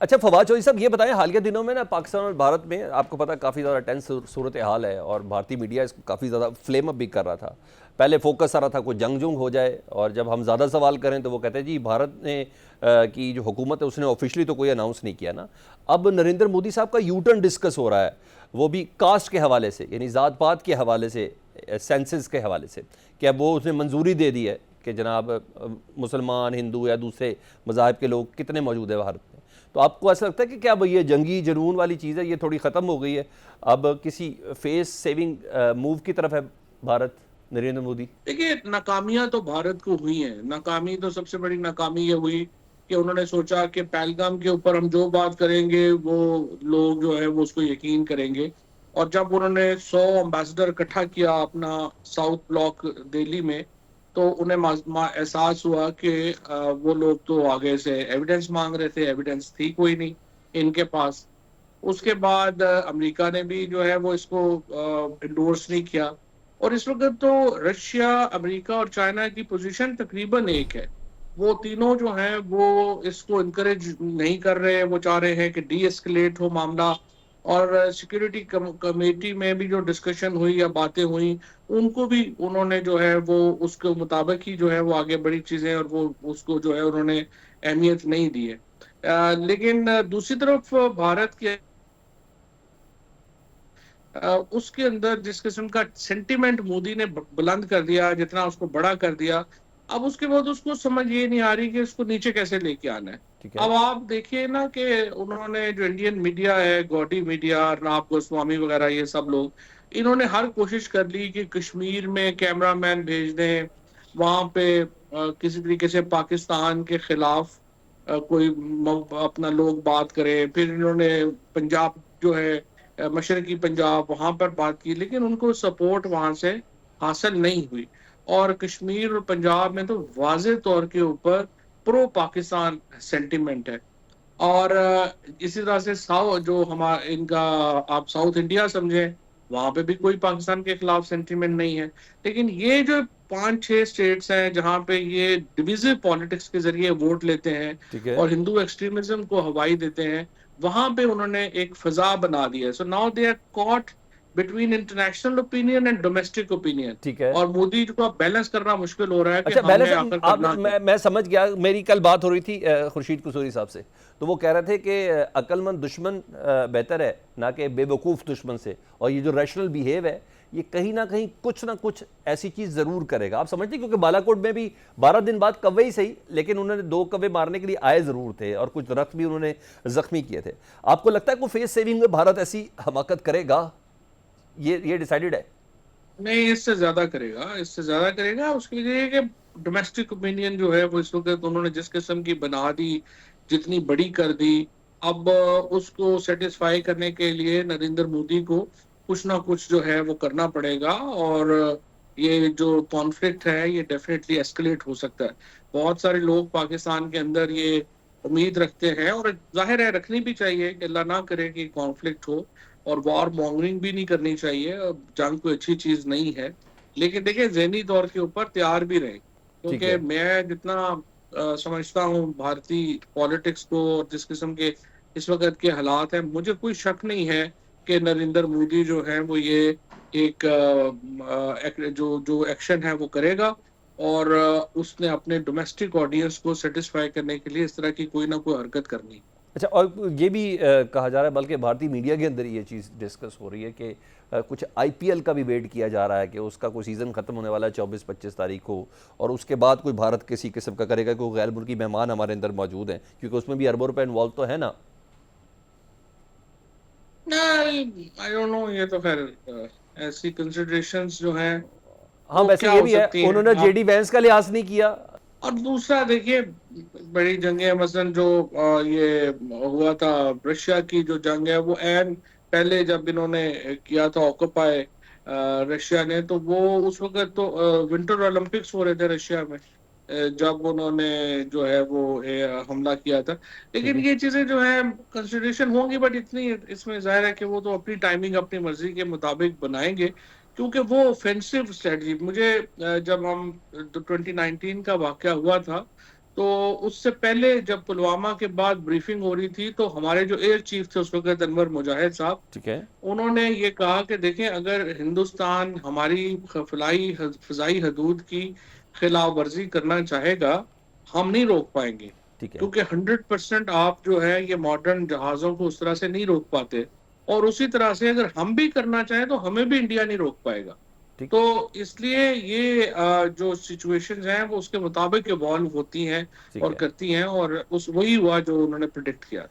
अच्छा फवाद चौधरी साहब, ये बताएं हालिया दिनों में ना पाकिस्तान और भारत में आपको पता काफ़ी ज़्यादा टेंस सूरत हाल है और भारतीय मीडिया इसको काफ़ी ज़्यादा फ्लेम अप भी कर रहा था। पहले फोकस आ रहा था कोई जंग जुंग हो जाए, और जब हम ज़्यादा सवाल करें तो वो कहते हैं जी भारत ने की जो हुकूमत है उसने ऑफिशियली तो कोई अनाउंस नहीं किया ना। अब नरेंद्र मोदी साहब का यू टर्न डिस्कस हो रहा है, वो भी कास्ट के हवाले से, यानी ज़ात पात के हवाले से, सेंसस के हवाले से, कि अब वो उसने मंजूरी दे दी है कि जनाब मुसलमान, हिंदू या दूसरे मज़ाहब के लोग कितने मौजूद है भारत में। तो आपको ऐसा लगता है कि क्या अब ये जंगी जुनून वाली चीज़ है ये थोड़ी ख़त्म हो गई है, अब किसी फेस सेविंग मूव की तरफ है भारत, नरेंद्र मोदी? देखिए, नाकामियां तो भारत को हुई हैं। नाकामी तो सबसे बड़ी नाकामी ये हुई कि उन्होंने सोचा कि पहलगाम के ऊपर हम जो बात करेंगे वो लोग जो है वो उसको यकीन करेंगे। और जब उन्होंने 100 एम्बेसडर इकट्ठा किया अपना साउथ ब्लॉक दिल्ली में, तो उन्हें एहसास हुआ कि वो लोग तो आगे से एविडेंस मांग रहे थे, एविडेंस थी कोई नहीं इनके पास। उसके बाद अमेरिका ने भी जो है वो इसको इंडोर्स नहीं किया। और इस वक्त तो रशिया, अमेरिका और चाइना की पोजीशन तकरीबन एक है। वो तीनों जो हैं वो इसको इनकरेज नहीं कर रहे, वो चाह रहे हैं कि डी एस्केलेट हो मामला। और सिक्योरिटी कमेटी में भी जो डिस्कशन हुई या बातें हुई, उनको भी उन्होंने जो है वो उसके मुताबिक ही जो है वो आगे बड़ी चीजें, और वो उसको जो है उन्होंने अहमियत नहीं दी है। लेकिन दूसरी तरफ भारत की उसके अंदर जिस किस्म का सेंटिमेंट मोदी ने बुलंद कर दिया, जितना उसको बड़ा कर दिया, अब उसके बाद उसको समझ ये नहीं आ रही कि उसको नीचे कैसे लेके आना है। ठीक है। अब आप देखिए ना कि उन्होंने जो इंडियन मीडिया है, गौडी मीडिया, अर्नाब गोस्वामी वगैरह, ये सब लोग, इन्होंने हर कोशिश कर ली कि कश्मीर में कैमरामैन भेज दें, वहां पे किसी तरीके से पाकिस्तान के खिलाफ कोई अपना लोग बात करें। फिर इन्होंने पंजाब जो है, मशरकी पंजाब, वहां पर बात की, लेकिन उनको सपोर्ट वहां से हासिल नहीं हुई। और कश्मीर और पंजाब में तो वाज़ेह तौर के ऊपर प्रो पाकिस्तान सेंटिमेंट है। और इसी तरह से साउथ जो हमारा इनका, आप साउथ इंडिया समझे, वहां पे भी कोई पाकिस्तान के खिलाफ सेंटिमेंट नहीं है। लेकिन ये जो 5-6 स्टेट्स हैं जहां पे ये डिविजिव पॉलिटिक्स के जरिए वोट लेते हैं ठीक है। और हिंदू एक्सट्रीमिज्म को हवाई देते हैं, वहां पे उन्होंने एक फजा बना दी है। So now they are caught between international opinion and domestic opinion. ठीक है। और मोदी को बैलेंस करना मुश्किल हो रहा है कि अच्छा हमने बैलेंस, आकर आप करना क्या। मैं समझ गया। मेरी कल बात हो रही थी खुर्शीद कुसूरी साहब से, तो वो कह रहे थे कि अक्लमंद दुश्मन बेहतर है ना कि बेवकूफ़ दुश्मन से, और ये जो रैशनल बिहेव है ये कहीं ना कुछ ऐसी चीज़ ज़रूर करेगा। आप समझते, क्योंकि बालाकोट में भी 12 दिन बाद कव्वे ही सही, लेकिन उन्होंने 2 कव्वे मारने के लिए आए ज़रूर थे और कुछ रथ भी उन्होंने ज़ख्मी किए थे। आपको लगता है कोई फेस सेविंग में भारत ऐसी हमाकत करेगा? ये डिसाइडेड है? नहीं, इससे ज्यादा करेगा, इससे ज्यादा करेगा। उसके लिए कि डोमेस्टिक ओपिनियन जो है वो इस वक्त उन्होंने जिस किस्म की बना दी, जितनी बड़ी कर दी, अब उसको सेटिस्फाई करने के लिए नरेंद्र मोदी को कुछ ना कुछ जो है वो करना पड़ेगा। और ये जो कॉन्फ्लिक्ट है ये डेफिनेटली एस्केलेट हो सकता है। बहुत सारे लोग पाकिस्तान के अंदर ये उम्मीद रखते हैं, और जाहिर है रखनी भी चाहिए कि अल्लाह ना करे कि कॉन्फ्लिक्ट हो। और वॉर मॉन्गरिंग भी नहीं करनी चाहिए, जंग कोई अच्छी चीज नहीं है। लेकिन देखिए, ज़हनी तौर के ऊपर तैयार भी रहे, ठीक क्योंकि है। मैं जितना समझता हूँ भारतीय पॉलिटिक्स को और जिस किस्म के इस वक्त के हालात हैं, मुझे कोई शक नहीं है कि नरेंद्र मोदी जो है वो ये एक जो जो एक्शन है वो करेगा। और उसने अपने डोमेस्टिक ऑडियंस को सेटिस्फाई करने के लिए इस तरह की कोई ना कोई हरकत करनी। अच्छा, और ये भी कहा जा रहा है, बल्कि भारतीय मीडिया के अंदर ये चीज़ डिस्कस हो रही है कि कुछ आईपीएल का भी वेट किया जा रहा है कि उसका कोई सीज़न ख़त्म होने वाला है 24-25 तारीख को, और उसके बाद कोई भारत किसी किस्म का करेगा, कोई गैर मुल्की मेहमान हमारे अंदर मौजूद हैं, क्योंकि उसमें भी अरबों रुपए इन्वॉल्व तो है ना। आई डोंट नो, ये तो खैर ऐसी कंसिडरेशंस जो हैं हाँ, वो वैसे क्या ये हो भी है, सकती हैं उन्होंने आप। जेडी वैंस का लिहाज नहीं किया। और दूसरा देखिए, बड़ी जंगें मसलन जो ये हुआ था, रशिया की जो जंग है वो एन पहले जब इन्होंने किया था ऑक्यूपाई रशिया ने, तो वो उस वक्त तो विंटर ओलंपिक्स हो रहे थे रशिया में, जब उन्होंने जो है वो हमला किया था। ठीक लेकिन है। ये चीजें जो है कंसिडरेशन होंगी, बट इतनी इसमें जाहिर है कि वो तो अपनी टाइमिंग अपनी मर्जी के मुताबिक बनाएंगे, क्योंकि वो ऑफेंसिव स्ट्रेटजी। मुझे जब हम 2019 का वाकया हुआ था, तो उससे पहले जब पुलवामा के बाद ब्रीफिंग हो रही थी तो हमारे जो एयर चीफ थे उस वक्त अनवर मुजाहिद साहब, ठीक है। उन्होंने ये कहा कि देखें अगर हिंदुस्तान हमारी फिजाई हदूद की खिलाफ वर्जी करना चाहेगा, हम नहीं रोक पाएंगे, ठीक है। क्योंकि 100% आप जो है ये मॉडर्न जहाजों को उस तरह से नहीं रोक पाते, और उसी तरह से अगर हम भी करना चाहें तो हमें भी इंडिया नहीं रोक पाएगा। ठीक। तो इसलिए ये जो सिचुएशंस हैं वो उसके मुताबिक इवॉल्व होती हैं ठीक और है। करती हैं, और उस वही हुआ जो उन्होंने प्रिडिक्ट किया।